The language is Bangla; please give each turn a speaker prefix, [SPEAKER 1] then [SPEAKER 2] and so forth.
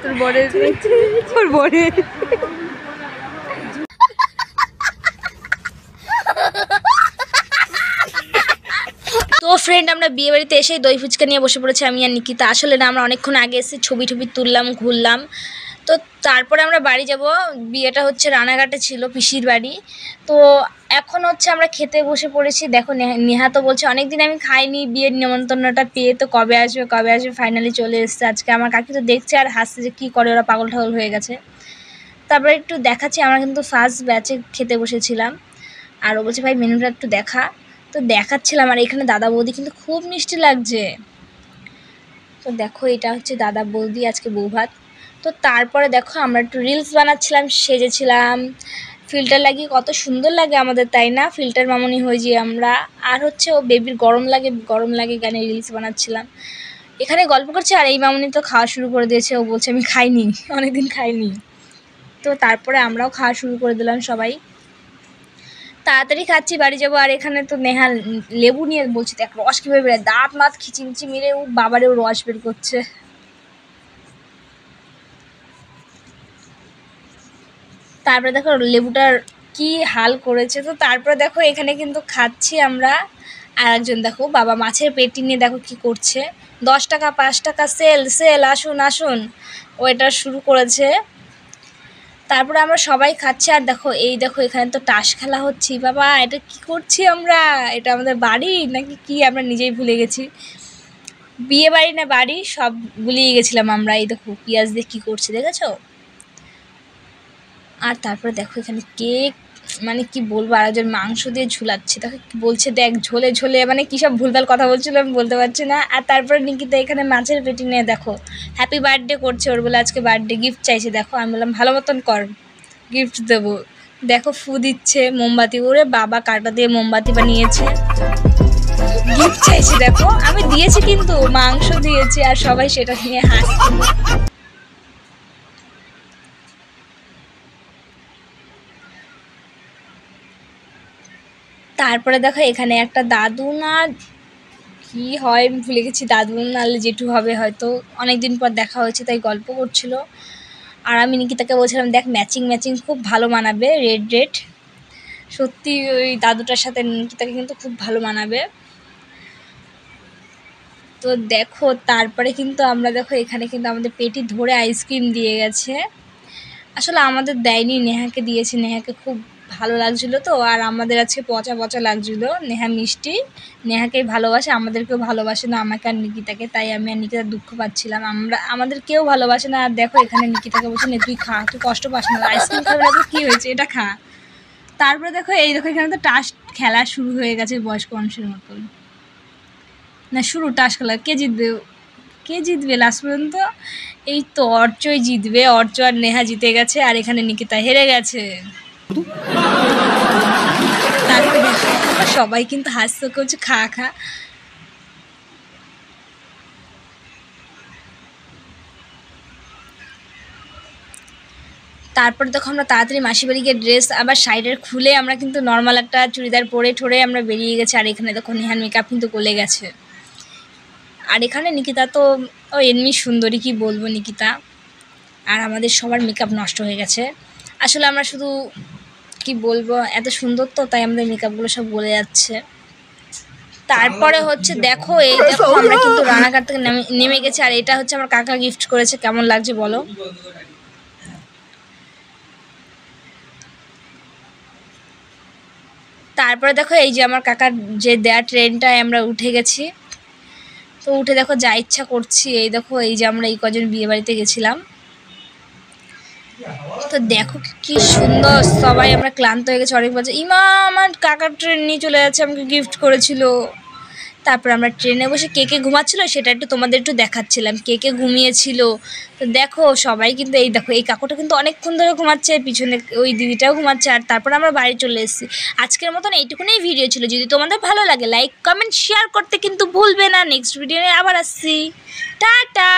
[SPEAKER 1] তোর বরের তোর বরের তো ফ্রেন্ড আমরা বিয়ে বাড়িতে এসেই দই ফুচকা নিয়ে বসে পড়েছি আমি আর নিকিতা। আসলে না আমরা অনেকক্ষণ আগে এসে ছবি টবি তুললাম, ঘুরলাম। তো তারপরে আমরা বাড়ি যাব। বিয়েটা হচ্ছে রানাঘাটে ছিল, পিসির বাড়ি। তো এখন হচ্ছে আমরা খেতে বসে পড়েছি। দেখো নেহা তো বলছে অনেকদিন আমি খাইনি, বিয়ের নিমন্ত্রণটা পেয়ে, তো কবে আসবে কবে আসবে, ফাইনালি চলে এসছে আজকে। আমার কাকি তো দেখছে আর হাসছে যে কী করে ওরা পাগল ঠাগল হয়ে গেছে। তারপরে একটু দেখাচ্ছি, আমরা কিন্তু ফার্স্ট ব্যাচে খেতে বসেছিলাম। আর ও বলছে ভাই মেনুটা একটু দেখা। তো দেখাচ্ছিলাম। আর এখানে দাদা বৌদি কিন্তু খুব মিষ্টি লাগছে। তো দেখো এটা হচ্ছে দাদা বৌদি আজকে বউ ভাত। তো তারপরে দেখো আমরা একটু রিলস বানাচ্ছিলাম, সেজেছিলাম, ফিল্টার লাগিয়ে কত সুন্দর লাগে আমাদের, তাই না? ফিল্টার মামনি হয়ে যাই আমরা। আর হচ্ছে ও বেবির গরম লাগে গরম লাগে গানে রিলস বানাচ্ছিলাম। এখানে গল্প করছে আর এই মামনি তো খাওয়া শুরু করে দিয়েছে। ও বলছে আমি খাইনি, অনেকদিন খাইনি। তো তারপরে আমরাও খাওয়া শুরু করে দিলাম সবাই। তাড়াতাড়ি খাচ্ছি, বাড়ি যাবো। আর এখানে তো নেহা লেবু নিয়ে বলছি দেখ রস কীভাবে বেরোয়, দাঁত মাত খিচিমিচি মেরে ও বাবারেও রস বের করছে। তারপরে দেখো লেবুটার কি হাল করেছে। তো তারপরে দেখো এখানে কিন্তু খাচ্ছি আমরা। আর একজন দেখো বাবা মাছের পেটি নিয়ে দেখো কি করছে, 10 টাকা 5 টাকা সেল সেল, আসুন আসুন, ও এটা শুরু করেছে। তারপরে আমরা সবাই খাচ্ছি। আর দেখো এই দেখো এখানে তো তাস খেলা হচ্ছে। বাবা এটা কি করছি আমরা, এটা আমাদের বাড়ি নাকি কি আমরা নিজেই ভুলে গেছি। বিয়ে বাড়ি না বাড়ি সব ভুলিয়ে গেছিলাম আমরা। এই দেখো পিঁয়াজ দিয়ে কী করছে দেখেছো। আর তারপরে দেখো এখানে কেক, মানে কি বলবো, আর একজন মাংস দিয়ে ঝুলাচ্ছে। দেখো বলছে দেখ ঝোলে ঝোলে, মানে কী সব ভুলভাল কথা বলছিল আমি বলতে পারছি না। আর তারপরে নিকিতা এখানে মাছের পেটি নিয়ে দেখো হ্যাপি বার্থডে করছে, ওর বলে আজকে বার্থডে, গিফট চাইছে। দেখো আমি বললাম ভালো মতন কর, গিফট দেবো। দেখো ফু দিচ্ছে মোমবাতি, ওরে বাবা কাঁটা দিয়ে মোমবাতি বানিয়েছে, গিফট চাইছে। দেখো আমি দিয়েছি কিন্তু মাংস দিয়েছি, আর সবাই সেটা নিয়ে হাসছে। তারপরে দেখো এখানে একটা দাদু না কি হয় আমি ভুলে গেছি, দাদু নাহলে জেঠু হবে হয়তো, অনেকদিন পর দেখা হয়েছে তাই গল্প করছিল। আর আমি নিকিতাকে বলছিলাম দেখ ম্যাচিং ম্যাচিং খুব ভালো মানাবে, রেড রেড। সত্যি ওই দাদুটার সাথে নিকিতাকে কিন্তু খুব ভালো মানাবে। তো দেখো তারপরে কিন্তু আমরা দেখো এখানে কিন্তু আমাদের পেটি ধরে আইসক্রিম দিয়ে গেছে। আসলে আমাদের দেয়নি, নেহাকে দিয়েছে, নেহাকে খুব ভালো লাগছিলো তো। আর আমাদের আজকে পচা পচা লাগছিলো। নেহা মিষ্টি, নেহাকেই ভালোবাসে, আমাদেরকেও ভালোবাসে না, আমাকে আর নিকিতাকে। তাই আমি আর নিকিতা দুঃখ পাচ্ছিলাম, আমাদের কেউ ভালোবাসে না। আর দেখো এখানে নিকিতাকে বলছে নে তুই খা, তুই কষ্ট পাস না, আইসক্রিম খাবে না তো কী হয়েছে, এটা খা। তারপরে দেখো এই দেখো এখানে তো টাস খেলা শুরু হয়ে গেছে বয়স্ক মানুষের মতন। না শুরু টাস খেলা, কে জিতবে কে জিতবে লাস্ট পর্যন্ত? এই তো অর্চই জিতবে, অর্চ আর নেহা জিতে গেছে, আর এখানে নিকিতা হেরে গেছে। তারপরে সবাই কিন্তু হাসতে করছে খা খা। তারপরে দেখো আমরা তাড়াতাড়ি মাসি বাড়ি গিয়ে ড্রেস আবার সাইডের খুলে আমরা কিন্তু নর্মাল একটা চুড়িদার পরে ঠোরে আমরা বেরিয়ে গেছি। আর এখানে দেখো নেহার মেকআপ কিন্তু গলে গেছে। আর এখানে নিকিতা তো ও এমনি সুন্দরী, কি বলবো নিকিতা। আর আমাদের সবার মেকআপ নষ্ট হয়ে গেছে। আসলে আমরা শুধু কি বলবো এত সুন্দর তো, তাই আমাদের মেকআপগুলো সব গলে যাচ্ছে। তারপরে হচ্ছে দেখো এই দেখো আমরা কিন্তু রানাঘাট থেকে নেমে গেছি। আর এটা হচ্ছে আমার কাকা গিফট করেছে, কেমন লাগছে বলো। তারপরে দেখো এই যে আমার কাকার যে দেয়া ট্রেনটায় আমরা উঠে গেছি। তো উঠে দেখো যা ইচ্ছা করছি। এই দেখো এই যে আমরা এই কজন বিয়ে বাড়িতে গেছিলাম। তো দেখো কি সুন্দর, সবাই আমরা ক্লান্ত হয়ে গেছি অনেক বছর। ইমা আমার কাকার ট্রেন নিয়ে চলে যাচ্ছে, আমাকে গিফট করেছিল। তারপর আমরা ট্রেনে বসে কে কে ঘুমাচ্ছিল সেটা একটু তোমাদের একটু দেখাচ্ছিলাম, কে কে ঘুমিয়েছিল। তো দেখো সবাই কিন্তু এই দেখো এই কাকুটা কিন্তু অনেকক্ষণ ধরে ঘুমাচ্ছে, পিছনে ওই দিদিটাও ঘুমাচ্ছে। আর তারপর আমরা বাড়ি চলে এসেছি। আজকের মতন এইটুকুনই ভিডিও ছিল। যদি তোমাদের ভালো লাগে লাইক কমেন্ট শেয়ার করতে কিন্তু ভুলবে না। নেক্সট ভিডিও নিয়ে আবার আসছি, টাটা।